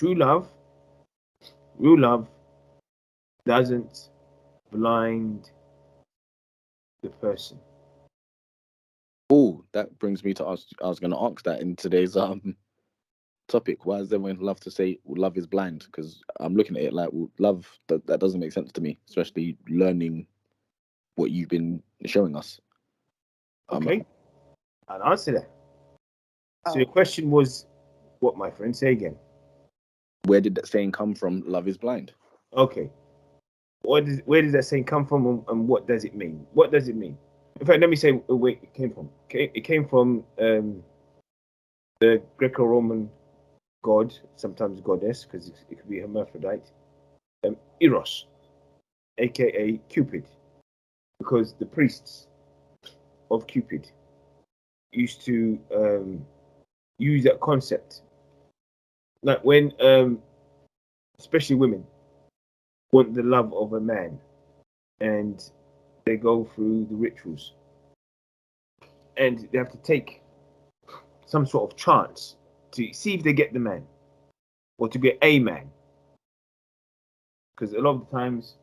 True love, real love, doesn't blind the person. Oh, that brings me to ask. I was going to ask that in today's topic. Why does everyone love to say love is blind? Because I'm looking at it like, well, love that doesn't make sense to me, especially learning what you've been showing us. Okay, I'll answer that. So your question was, what, my friend? Say again. Where did that saying come from? Love is blind. Okay. Where does that saying come from, and what does it mean? What does it mean? In fact, let me say where it came from. It came from the Greco-Roman god, sometimes goddess, because it could be hermaphrodite, Eros, aka Cupid, because the priests of Cupid used to use that concept. Like when, especially women, want the love of a man, and they go through the rituals, and they have to take some sort of chance to see if they get the man, or to get a man. Because a lot of the times,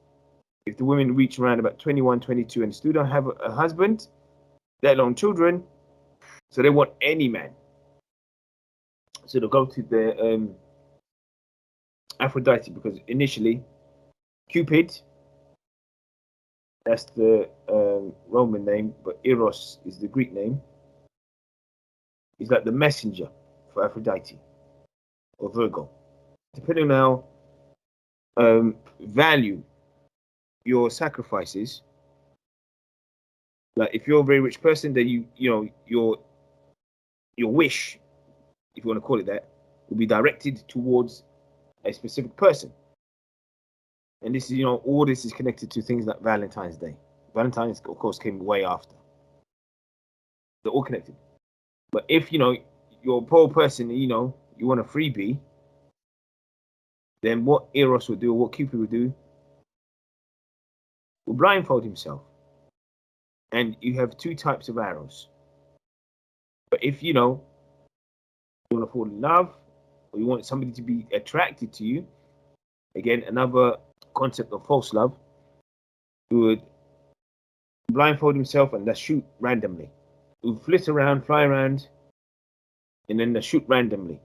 if the women reach around about 21, 22 and still don't have a husband, let alone children, so they want any man. So they'll go to the Aphrodite, because initially Cupid, that's the Roman name, but Eros is the Greek name. He's like the messenger for Aphrodite or Virgo. Depending on how value your sacrifices, like if you're a very rich person, then you know your wish, if you want to call it that, will be directed towards a specific person. And this is, all this is connected to things like Valentine's Day. Valentine's, of course, came way after. They're all connected. But if, you're a poor person, you want a freebie, then what Eros would do, or what Cupid would do, will blindfold himself. And you have two types of arrows. But if, you want to fall in love, or you want somebody to be attracted to you, again, another concept of false love, he would blindfold himself and just shoot randomly. He would flit around, fly around, and then shoot randomly.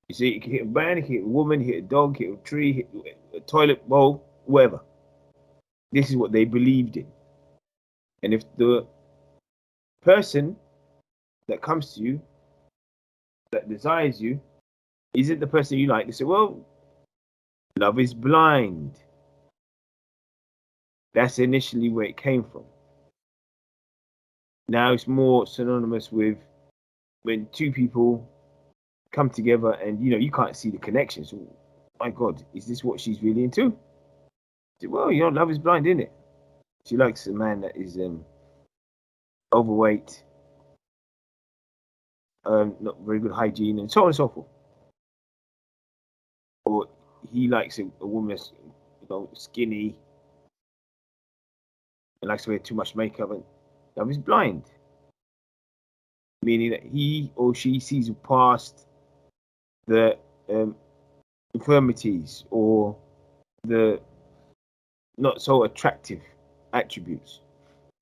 You see, he can hit a man, he can hit a woman, hit a dog, hit a tree, hit a toilet bowl, whatever. This is what they believed in. And if the person that comes to you, that desires you, isn't the person you like, they say, well, love is blind. That's initially where it came from. Now it's more synonymous with when two people come together and, you can't see the connection. So, my God, is this what she's really into? Well, love is blind, isn't it? She likes a man that is overweight, not very good hygiene, and so on and so forth. Or he likes a woman that's, skinny and likes to wear too much makeup, and love is blind. Meaning that he or she sees past the infirmities or the not so attractive attributes,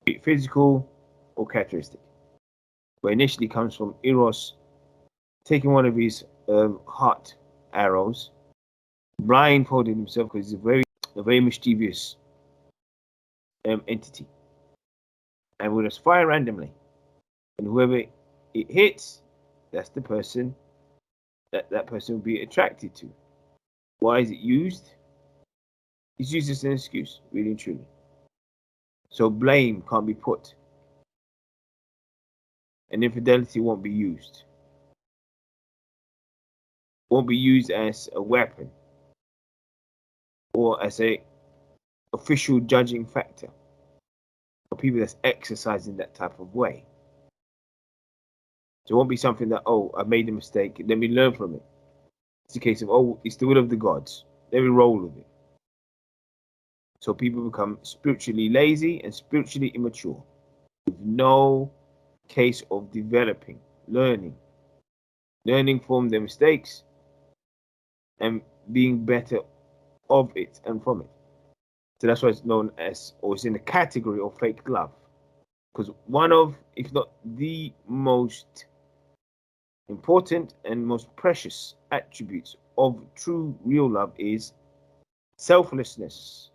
be it physical or characteristic. But initially comes from Eros taking one of his heart arrows, blindfolding himself, because he's a very mischievous entity, and will just fire randomly, and whoever it hits, that's the person that person will be attracted to. Why is it used? It's used as an excuse, really and truly. So blame can't be put, and infidelity won't be used. Won't be used as a weapon or as a official judging factor for people that's exercising that type of way. So it won't be something that, oh, I made a mistake, let me learn from it. It's a case of, oh, it's the will of the gods, let me roll with it. So people become spiritually lazy and spiritually immature, with no case of developing, learning from their mistakes, and being better of it and from it. So that's why it's known as, or it's in the category of fake love. Because one of, if not the most important and most precious attributes of true real love is selflessness,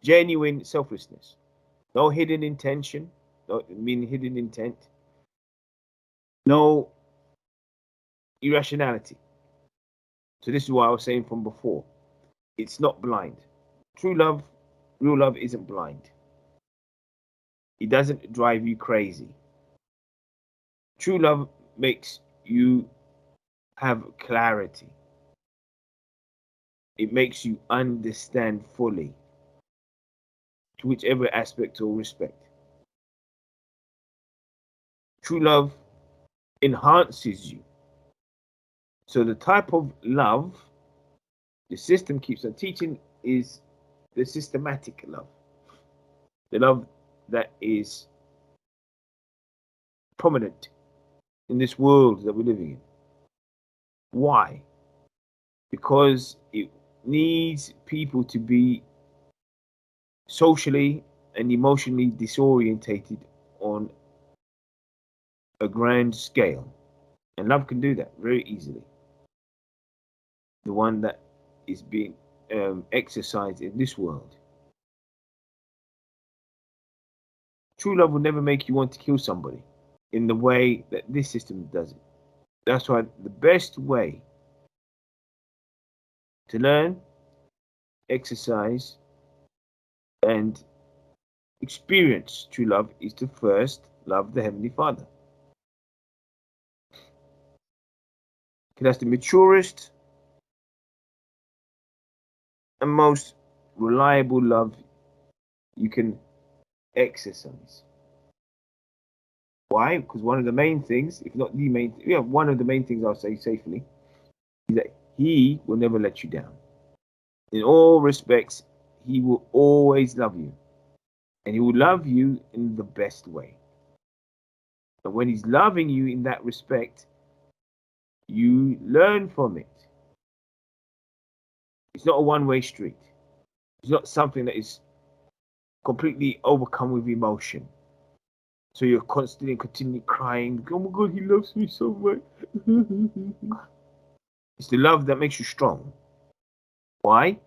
genuine selflessness. No hidden intention, no hidden intent, no irrationality. So this is what I was saying from before. It's not blind. True love, real love isn't blind. It doesn't drive you crazy. True love makes you have clarity. It makes you understand fully to whichever aspect or respect. True love enhances you. So the type of love the system keeps on teaching is the systematic love. The love that is prominent in this world that we're living in. Why? Because it needs people to be socially and emotionally disorientated on a grand scale. And love can do that very easily. The one that is being exercised in this world. True love will never make you want to kill somebody in the way that this system does it. That's why the best way to learn, exercise, and experience true love is to first love the Heavenly Father. That's the maturest and most reliable love you can exercise. Why? Because one of the main things, if not the main, one of the main things I'll say safely, is that He will never let you down. In all respects, He will always love you. And He will love you in the best way. And when He's loving you in that respect, you learn from it. It's not a one-way street. It's not something that is completely overcome with emotion. So you're constantly continually crying, oh my God, He loves me so much. It's the love that makes you strong. Why?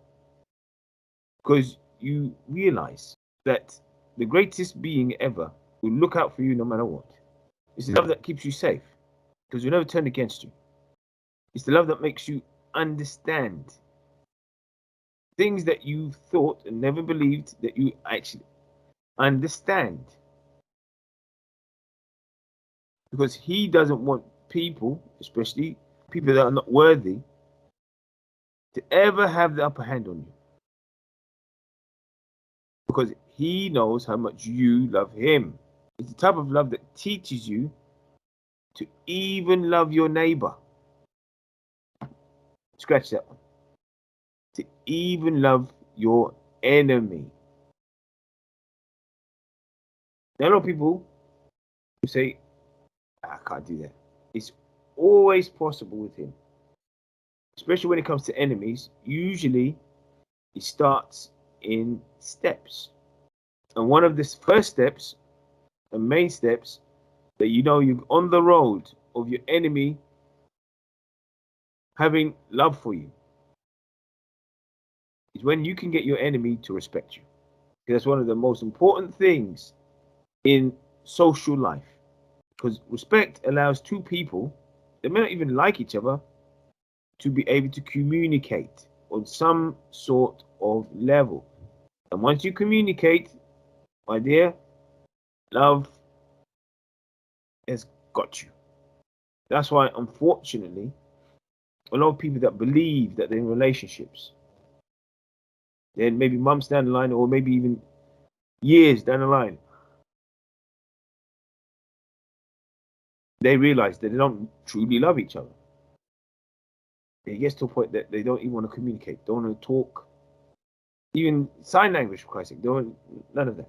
Because you realize that the greatest being ever will look out for you no matter what. It's the love that keeps you safe because will never turn against you. It's the love that makes you understand things that you thought and never believed that you actually understand. Because He doesn't want people, especially people that are not worthy, to ever have the upper hand on you. Because He knows how much you love Him. It's the type of love that teaches you to even love your neighbor. Scratch that one. To even love your enemy. There are a lot of people who say, I can't do that. It's always possible with Him. Especially when it comes to enemies, usually it starts in steps. And one of the first steps, the main steps, that you know you're on the road of your enemy having love for you, is when you can get your enemy to respect you. Because that's one of the most important things in social life. Because respect allows two people that may not even like each other to be able to communicate on some sort of level. And once you communicate, my dear, love has got you. That's why, unfortunately, a lot of people that believe that they're in relationships, then maybe months down the line, or maybe even years down the line, they realize that they don't truly love each other. It gets to a point that they don't even want to communicate, don't want to talk, even sign language, for Christ's sake, don't, none of that.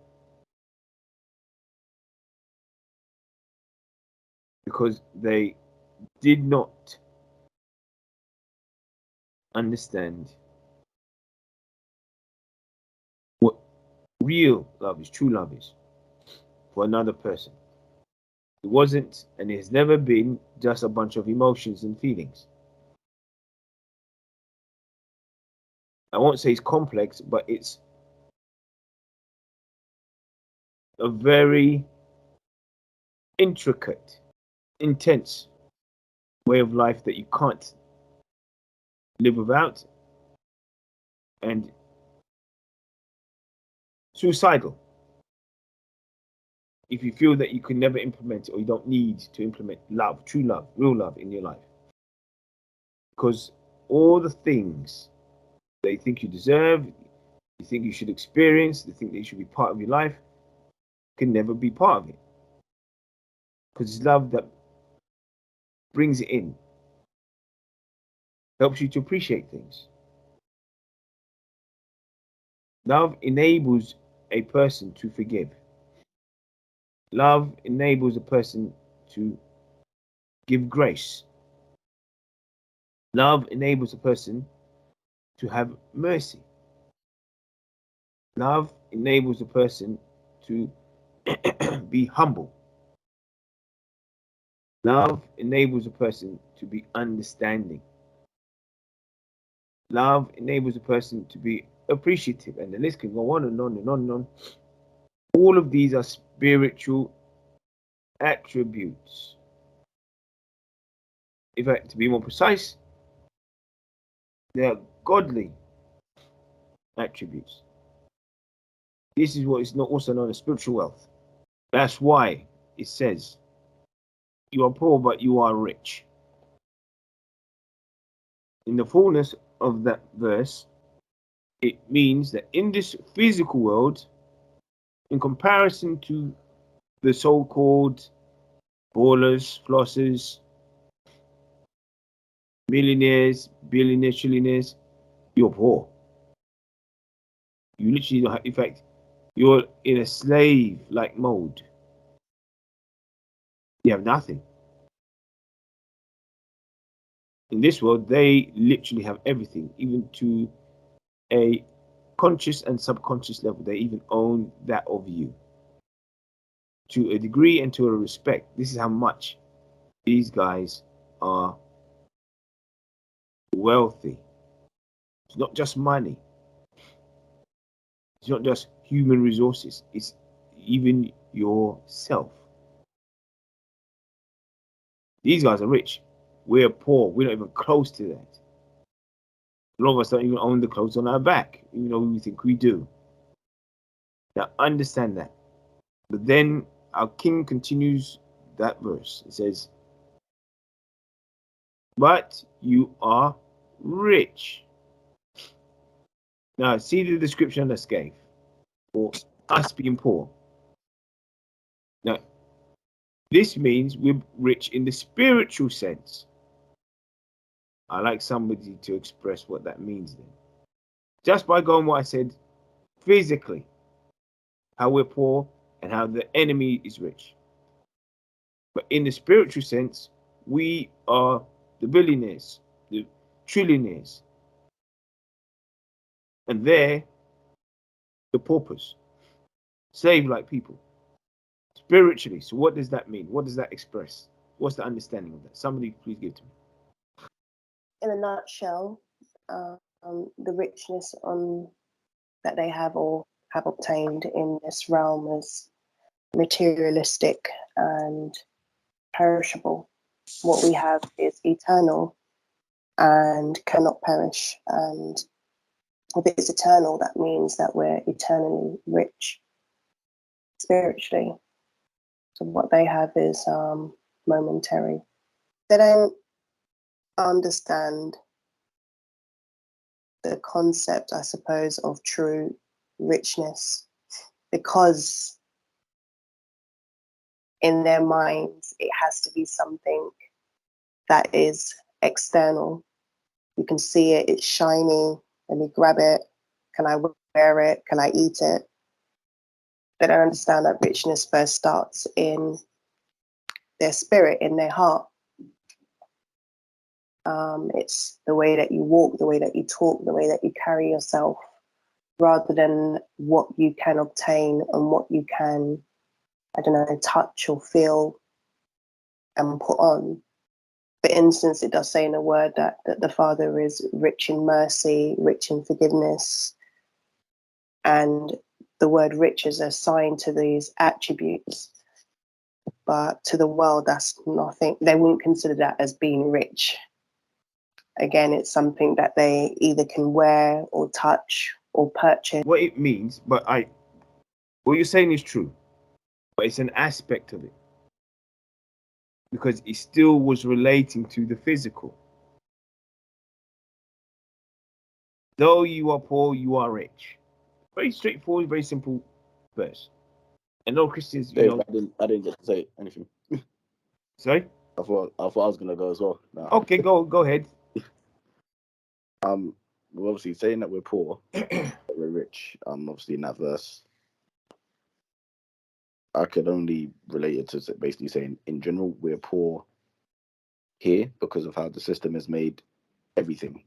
Because they did not understand what real love is, true love is for another person. It wasn't and it has never been just a bunch of emotions and feelings. I won't say it's complex, but it's a very intricate, intense way of life that you can't live without, and suicidal if you feel that you can never implement it or you don't need to implement love, true love, real love in your life. Because all the things that you think you deserve, you think you should experience, you think that you should be part of your life, can never be part of it. Because it's love that brings it in, helps you to appreciate things. Love enables a person to forgive. Love enables a person to give grace. Love enables a person to have mercy. Love enables a person to be humble. Love enables a person to be understanding. Love enables a person to be appreciative. And the list can go on and on and on and on. All of these are spiritual attributes. In fact, to be more precise, they are godly attributes. This is what is not also known as spiritual wealth. That's why it says, you are poor, but you are rich. In the fullness of that verse, it means that in this physical world, in comparison to the so-called ballers, flossers, millionaires, billionaires, trillionaires, you're poor. You literally don't have, in fact, you're in a slave-like mode. You have nothing. In this world, they literally have everything, even to a conscious and subconscious level. They even own that of you. To a degree and to a respect. This is how much these guys are wealthy. It's not just money. It's not just human resources. It's even yourself. These guys are rich. We're poor. We're not even close to that. A lot of us don't even own the clothes on our back, even though we think we do. Now understand that. But then our king continues that verse. It says, but you are rich. Now see the description that's gave for us being poor. Now this means we're rich in the spiritual sense. I like somebody to express what that means then. Just by going what I said physically, how we're poor and how the enemy is rich. But in the spiritual sense, we are the billionaires, the trillionaires. And they're the paupers, slave-like people, spiritually. So what does that mean? What does that express? What's the understanding of that? Somebody please give to me. In a nutshell, the richness that they have or have obtained in this realm is materialistic and perishable. What we have is eternal and cannot perish. And if it's eternal, that means that we're eternally rich spiritually. So what they have is momentary. They don't understand the concept, I suppose, of true richness, because in their minds it has to be something that is external. You can see it, it's shiny, let me grab it, can I wear it, can I eat it? They don't understand that richness first starts in their spirit, in their heart. It's the way that you walk, the way that you talk, the way that you carry yourself, rather than what you can obtain and what you can, I don't know, touch or feel and put on. For instance, it does say in the word that the Father is rich in mercy, rich in forgiveness. And the word rich is assigned to these attributes. But to the world, that's nothing. They wouldn't consider that as being rich. Again, it's something that they either can wear or touch or purchase. What it means, but what you're saying is true, but it's an aspect of it. Because it still was relating to the physical. Though you are poor, you are rich. Very straightforward, very simple verse. And no Christians, Dave, I didn't get to say anything. Sorry? I thought I was gonna go as well. No. Okay, go ahead. We're obviously saying that we're poor, that we're rich. Obviously in that verse, I could only relate it to basically saying, in general, we're poor here because of how the system has made everything.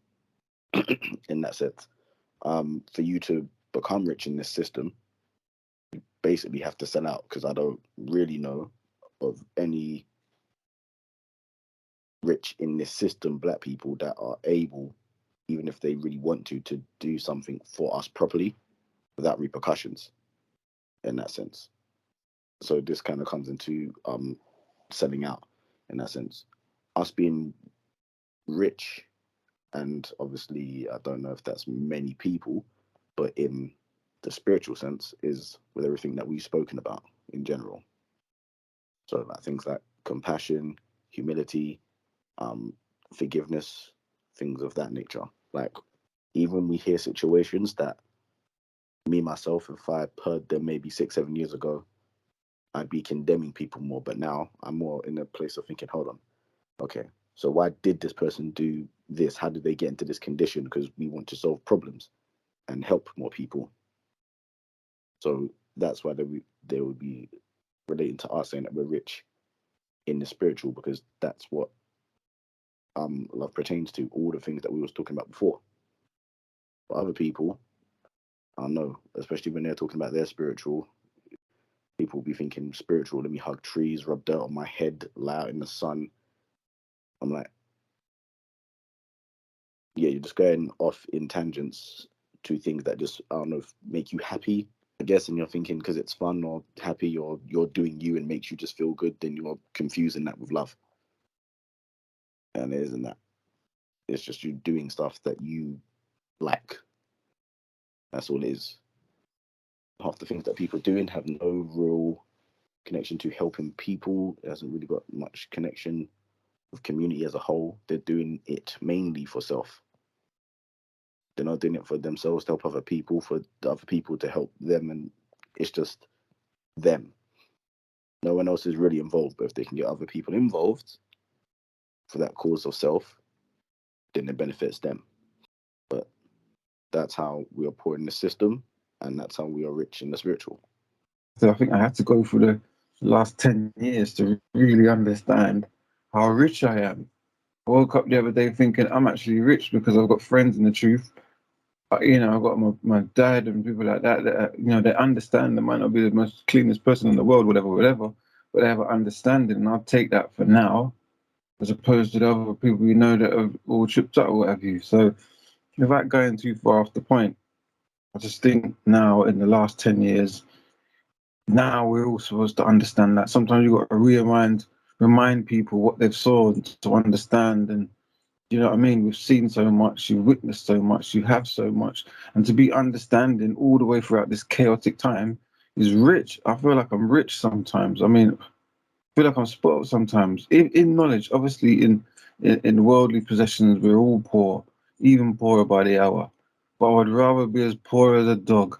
In that sense, for you to become rich in this system, you basically have to sell out, because I don't really know of any rich in this system black people that are able, even if they really want to do something for us properly without repercussions, in that sense. So this kind of comes into selling out, in that sense. Us being rich, and obviously I don't know if that's many people, but in the spiritual sense, is with everything that we've spoken about in general. So like things like compassion, humility, forgiveness, things of that nature. Like, even when we hear situations that me myself, if I heard them maybe 6-7 years ago, I'd be condemning people more. But now I'm more in a place of thinking, hold on, okay, so why did this person do this? How did they get into this condition? Because we want to solve problems and help more people. So that's why they would be relating to us saying that we're rich in the spiritual, because that's what love pertains to, all the things that we was talking about before. For other people, I don't know, especially when they're talking about their spiritual, people will be thinking spiritual, let me hug trees, rub dirt on my head, lie out in the sun. I'm like, yeah, you're just going off in tangents to things that just, I don't know, make you happy, I guess, and you're thinking because it's fun or happy or you're doing you and makes you just feel good, then you're confusing that with love. And it isn't that. It's just you doing stuff that you like. That's all it is. Half the things that people are doing have no real connection to helping people. It hasn't really got much connection with community as a whole. They're doing it mainly for self. They're not doing it for themselves to help other people, for the other people to help them, and it's just them. No one else is really involved, but if they can get other people involved for that cause of self, then it benefits them. But that's how we are poor in the system, and that's how we are rich in the spiritual. So I think I had to go through the last 10 years to really understand how rich I am. I woke up the other day thinking I'm actually rich because I've got friends in the truth. You know, I've got my dad and people like that, you know, they understand. They might not be the most cleanest person in the world, whatever, but they have an understanding, and I'll take that for now, as opposed to the other people you know that have all tripped up or what have you. So without going too far off the point, I just think now in the last 10 years, now we're all supposed to understand that sometimes you've got to remind people what they've saw to understand. And you know what I mean? We've seen so much, you've witnessed so much, you have so much. And to be understanding all the way throughout this chaotic time is rich. I feel like I'm rich sometimes. I mean, I feel like I'm spoiled sometimes. In knowledge, obviously in worldly possessions, we're all poor, even poorer by the hour. But I would rather be as poor as a dog,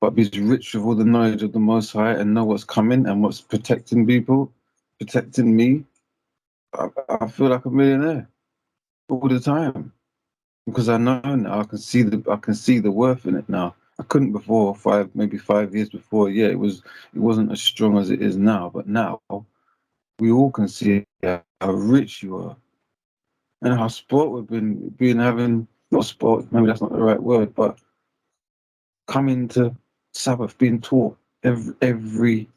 but be rich with all the knowledge of the Most High and know what's coming and what's protecting people, protecting me. I feel like a millionaire all the time because I know now. I can see the worth in it now. I couldn't before, maybe 5 years before. Yeah, it wasn't as strong as it is now. But now we all can see how rich you are. and how sport we've been having, not sport, maybe that's not the right word, but coming to Sabbath being taught every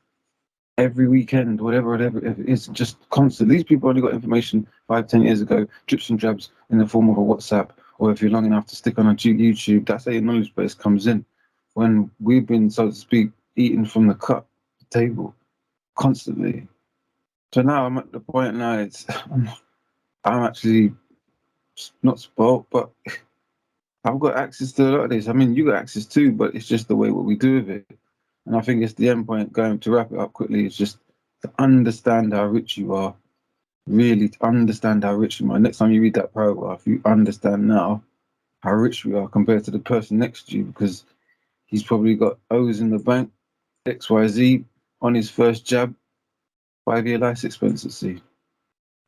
weekend, whatever it is, just constant. These people only got information 5-10 years ago, drips and drabs in the form of a WhatsApp, or if you're long enough to stick on a YouTube, that's how your knowledge base comes in. When we've been, so to speak, eating from the cup, the table, constantly. So now I'm at the point now, I'm actually not spoiled, but I've got access to a lot of this. I mean, you got access too, but it's just the way what we do with it. And I think it's the end point, going to wrap it up quickly, is just to understand how rich you are, really to understand how rich you are. Next time you read that paragraph, you understand now how rich we are compared to the person next to you, because he's probably got O's in the bank, XYZ on his first jab, 5-year life expectancy.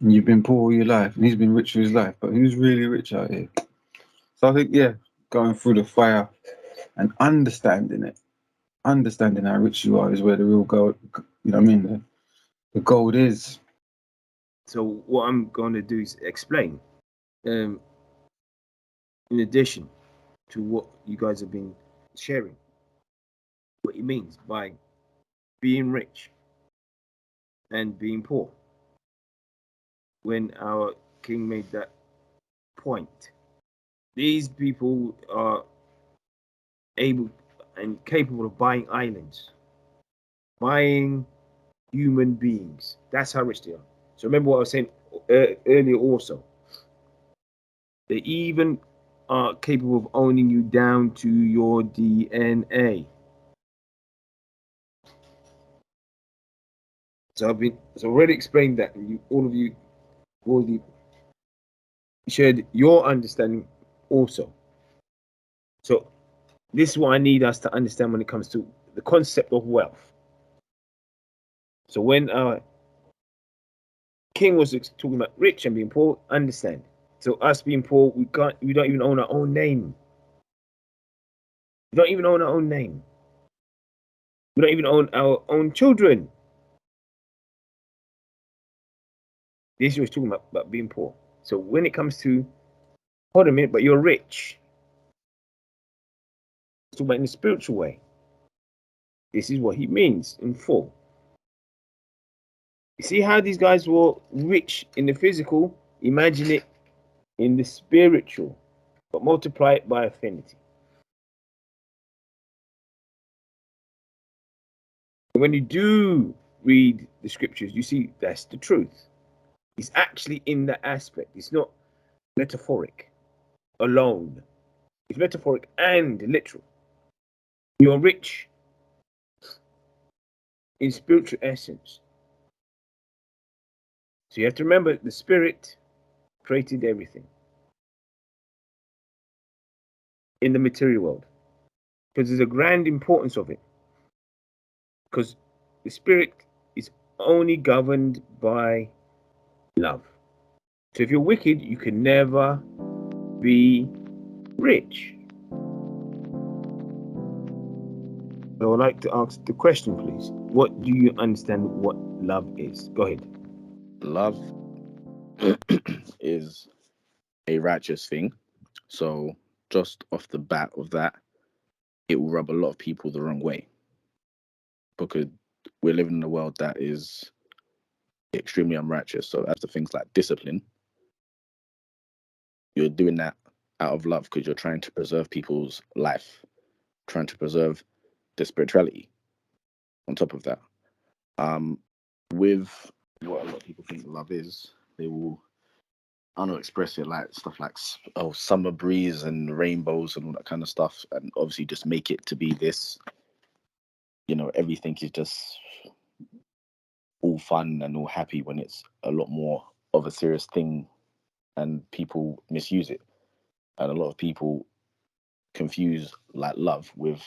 And you've been poor all your life, and he's been rich for his life. But who's really rich out here? So I think, yeah, going through the fire and understanding how rich you are is where the real gold, you know what I mean? The gold is. So what I'm going to do is explain, in addition to what you guys have been sharing, what it means by being rich and being poor. When our king made that point, these people are able and capable of buying islands, buying human beings. That's how rich they are. So remember what I was saying earlier also. They even are capable of owning you down to your DNA. So I've already explained that, and all of you already shared your understanding also. So this is what I need us to understand when it comes to the concept of wealth. So when our king was talking about rich and being poor, understand. So us being poor, we don't even own our own name. We don't even own our own name. We don't even own our own children. This was talking about being poor. So when it comes to, hold a minute, but you're rich. It's talking about in a spiritual way. This is what he means in full. You see how these guys were rich in the physical? Imagine it in the spiritual, but multiply it by affinity. When you do read the scriptures, you see that's the truth. It's actually in that aspect. It's not metaphoric alone. It's metaphoric and literal. You're rich in spiritual essence. So you have to remember the Spirit created everything in the material world, because there's a grand importance of it. Because the Spirit is only governed by love. So if you're wicked, you can never be rich. So I'd like to ask the question, please. What do you understand what love is? Go ahead. Love is a righteous thing. So just off the bat of that, it will rub a lot of people the wrong way, because we're living in a world that is extremely unrighteous. So as to things like discipline, you're doing that out of love because you're trying to preserve people's life, trying to preserve the spirituality on top of that. With what a lot of people think love is, they will, I don't know, express it like stuff like, oh, summer breeze and rainbows and all that kind of stuff, and obviously just make it to be this, everything is just all fun and all happy, when it's a lot more of a serious thing, and people misuse it. And a lot of people confuse like love with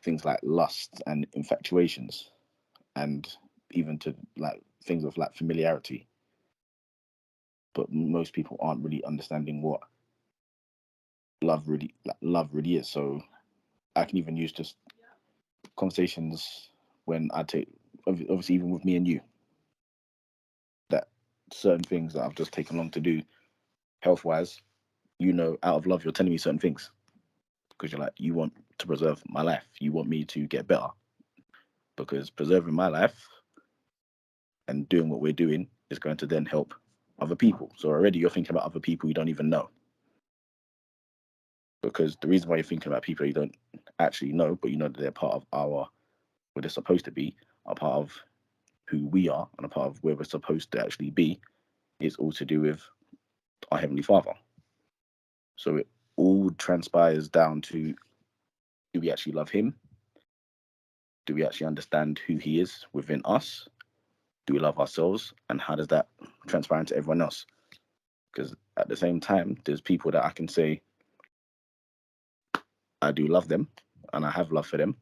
things like lust and infatuations, and even to like things of like familiarity. But most people aren't really understanding what love really is. So I can even use just conversations when I take, obviously even with me and you, that certain things that I've just taken long to do, health-wise, you know, out of love, you're telling me certain things because you're like, you want to preserve my life. You want me to get better, because preserving my life and doing what we're doing is going to then help other people. So already you're thinking about other people you don't even know. Because the reason why you're thinking about people you don't actually know, but you know that they're part of what they're supposed to be, are part of who we are, and a part of where we're supposed to actually be, is all to do with our Heavenly Father. So it all transpires down to, do we actually love Him? Do we actually understand who He is within us? Do we love ourselves? And how does that transpire into everyone else? Because at the same time, there's people that I can say I do love them and I have love for them,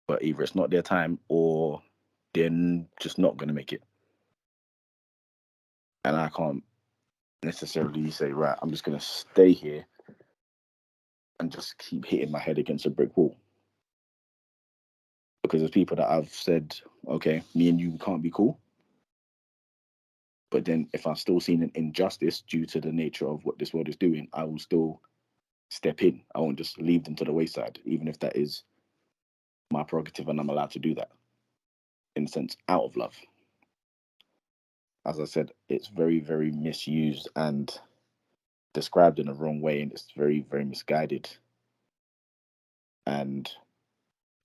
but either it's not their time or they're just not going to make it. And I can't necessarily say, right, I'm just going to stay here and just keep hitting my head against a brick wall. Because there's people that I've said, okay, me and you can't be cool. But then if I've still seen an injustice due to the nature of what this world is doing, I will still step in. I won't just leave them to the wayside, even if that is my prerogative and I'm allowed to do that, in a sense, out of love. As I said, it's very, very misused and described in the wrong way, and it's very, very misguided. And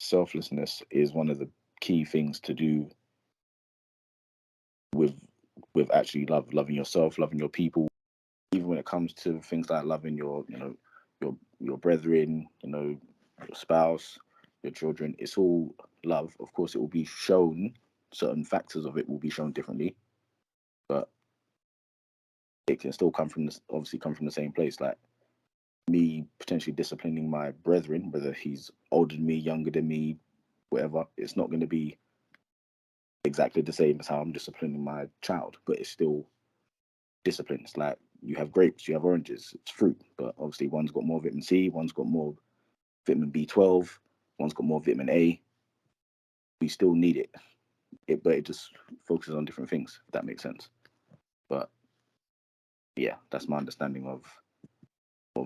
selflessness is one of the key things to do with actually loving yourself, loving your people. Even when it comes to things like loving your brethren, your spouse, your children, it's all love. Of course, it will be shown, certain factors of it will be shown differently, but it can still come from the same place. Like me potentially disciplining my brethren, whether he's older than me, younger than me, whatever, it's not going to be exactly the same as how I'm disciplining my child, but it's still discipline. It's like you have grapes, you have oranges, it's fruit, but obviously one's got more vitamin C, one's got more vitamin B12, one's got more vitamin A. We still need it, but it just focuses on different things, if that makes sense. But yeah, that's my understanding of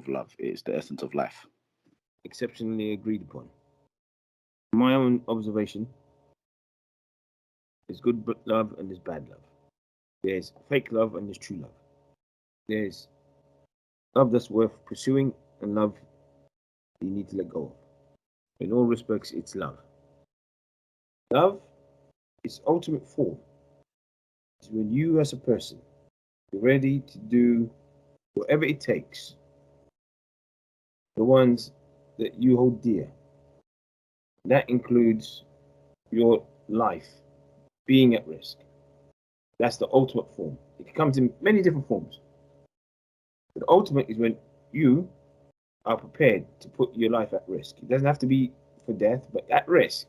love. It's the essence of life. Exceptionally agreed upon. My own observation, there's good love and there's bad love. There's fake love and there's true love. There's love that's worth pursuing and love you need to let go of. In all respects, it's love. Love, its ultimate form, is when you as a person, you're ready to do whatever it takes, the ones that you hold dear. That includes your life being at risk. That's the ultimate form. It comes in many different forms. But the ultimate is when you are prepared to put your life at risk. It doesn't have to be for death, but at risk.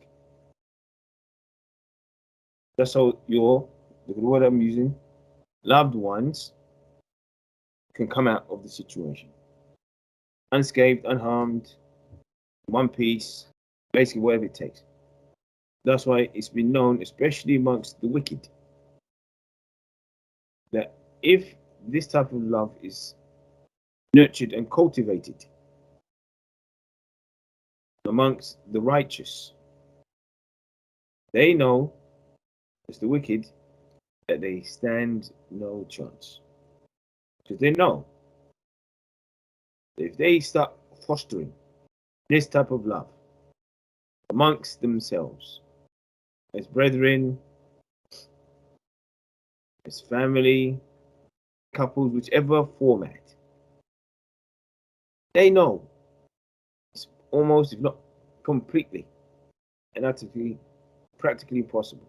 Just so the word I'm using, loved ones can come out of the situation unscathed, unharmed, one piece, basically whatever it takes. That's why it's been known, especially amongst the wicked, that if this type of love is nurtured and cultivated amongst the righteous, they know, as the wicked, that they stand no chance. Because they know that if they start fostering this type of love amongst themselves, as brethren, as family, couples, whichever format, they know it's almost, if not completely and utterly, practically impossible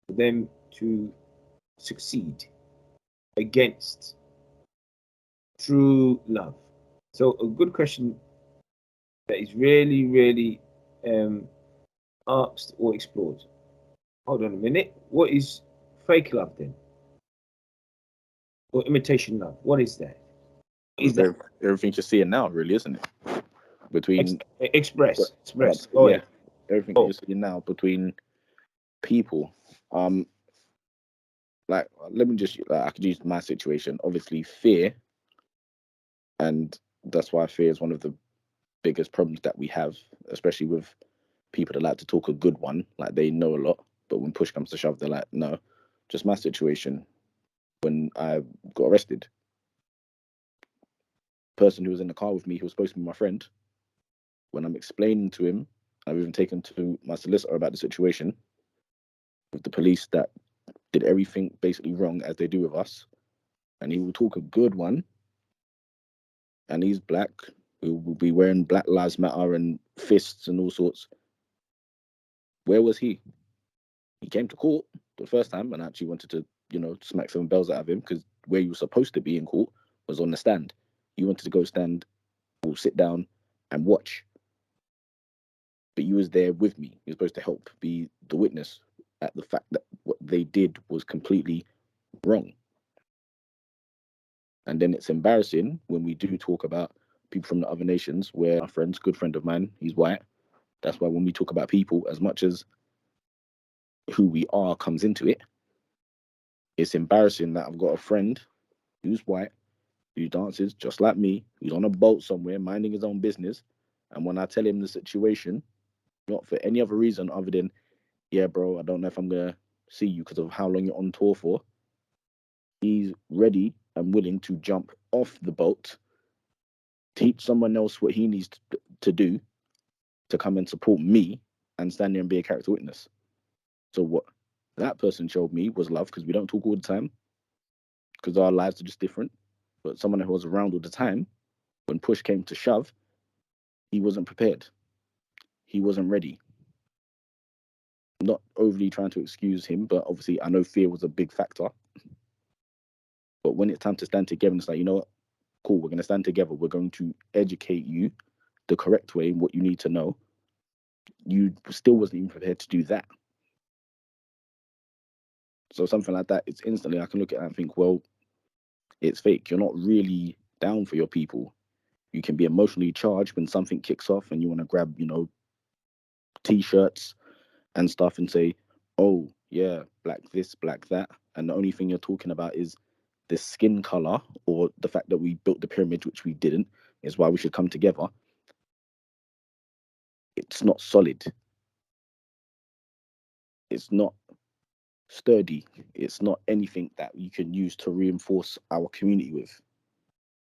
for them to succeed against true love. So a good question that is really, really asked or explored. Hold on a minute. What is fake love then? Or imitation love? What is that? What is that? Everything you're seeing now, really, isn't it? Between express. Yeah, everything you're seeing now between people. like, let me just, I could use my situation. Obviously, fear, and that's why fear is one of the biggest problems that we have, especially with people that like to talk a good one, like they know a lot, but when push comes to shove, they're like, no. Just my situation when I got arrested. Person who was in the car with me, who was supposed to be my friend, when I'm explaining to him, I've even taken to my solicitor about the situation with the police that did everything basically wrong as they do with us, and he will talk a good one, and he's black, who will be wearing Black Lives Matter and fists and all sorts. Where was he? He came to court the first time and actually wanted to, smack some bells out of him, because where you were supposed to be in court was on the stand. You wanted to go stand or sit down and watch, but you was there with me. You're supposed to help be the witness at the fact that what they did was completely wrong. And then it's embarrassing when we do talk about people from the other nations, where our friends, good friend of mine, he's white. That's why when we talk about people, as much as who we are comes into it, it's embarrassing that I've got a friend who's white, who dances just like me, who's on a boat somewhere minding his own business. And when I tell him the situation, not for any other reason other than, yeah, bro, I don't know if I'm going to see you because of how long you're on tour for, he's ready and willing to jump off the boat, teach someone else what he needs to do to come and support me and stand there and be a character witness. So what that person showed me was love, because we don't talk all the time, because our lives are just different. But someone who was around all the time, when push came to shove, he wasn't prepared. He wasn't ready. Not overly trying to excuse him, but obviously I know fear was a big factor. But when it's time to stand together, it's like, you know what? Cool, we're going to stand together. We're going to educate you the correct way, what you need to know. You still wasn't even prepared to do that. So something like that, it's instantly, I can look at that and think, well, it's fake. You're not really down for your people. You can be emotionally charged when something kicks off and you want to grab, T-shirts and stuff and say, oh, yeah, black this, black that. And the only thing you're talking about is the skin color, or the fact that we built the pyramid, which we didn't, is why we should come together. It's not solid. It's not sturdy. It's not anything that you can use to reinforce our community with.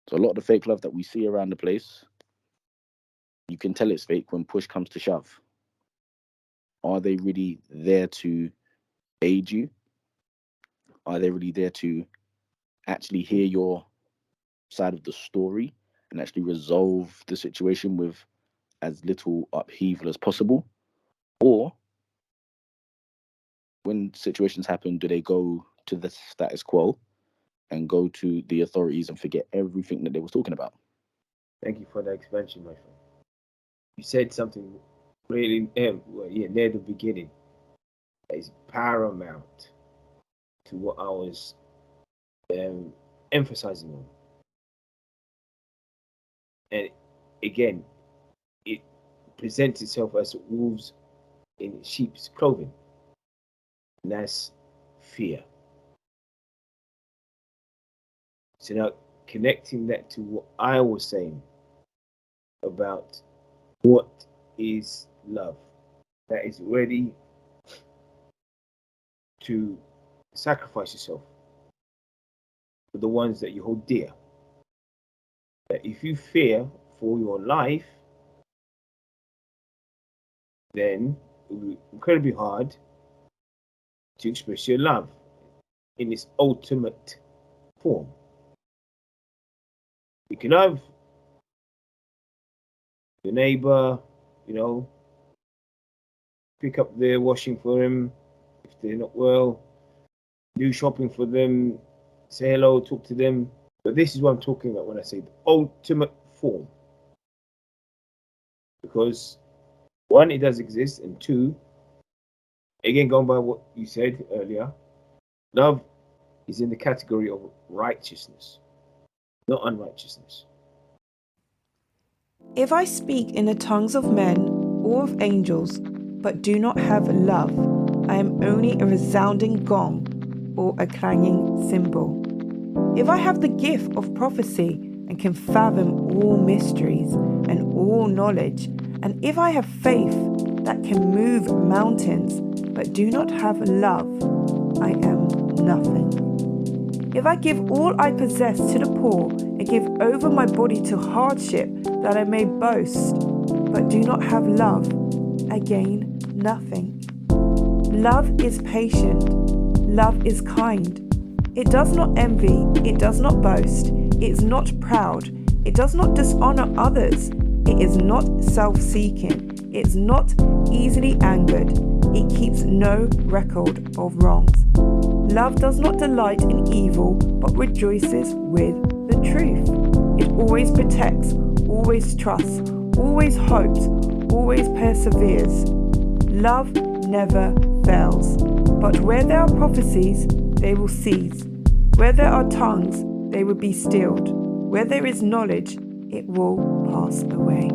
So a lot of the fake love that we see around the place, you can tell it's fake when push comes to shove. Are they really there to aid you? Are they really there to actually hear your side of the story and actually resolve the situation with as little upheaval as possible? Or when situations happen, do they go to the status quo and go to the authorities and forget everything that they was talking about? Thank you for the expansion, my friend. You said something really, near the beginning, that is paramount to what I was emphasizing on. And again, it presents itself as wolves in sheep's clothing, and that's fear. So now, connecting that to what I was saying about what is love, that is ready to sacrifice yourself for the ones that you hold dear. That if you fear for your life, then it will be incredibly hard to express your love in its ultimate form. You can love your neighbor, pick up their washing for them if they're not well, do shopping for them, say hello, talk to them. But this is what I'm talking about when I say the ultimate form. Because one, it does exist, and two, again, going by what you said earlier, love is in the category of righteousness, not unrighteousness. If I speak in the tongues of men or of angels, but do not have love, I am only a resounding gong or a clanging cymbal. If I have the gift of prophecy and can fathom all mysteries and all knowledge, and if I have faith that can move mountains, but do not have love, I am nothing. If I give all I possess to the poor and give over my body to hardship that I may boast, but do not have love, I gain nothing. Love is patient. Love is kind. It does not envy. It does not boast. It is not proud. It does not dishonor others. It is not self-seeking. It is not easily angered. It keeps no record of wrongs. Love does not delight in evil, but rejoices with the truth. It always protects, always trusts, always hopes, always perseveres. Love never fails. But where there are prophecies, they will cease. Where there are tongues, they will be stilled. Where there is knowledge, it will pass away.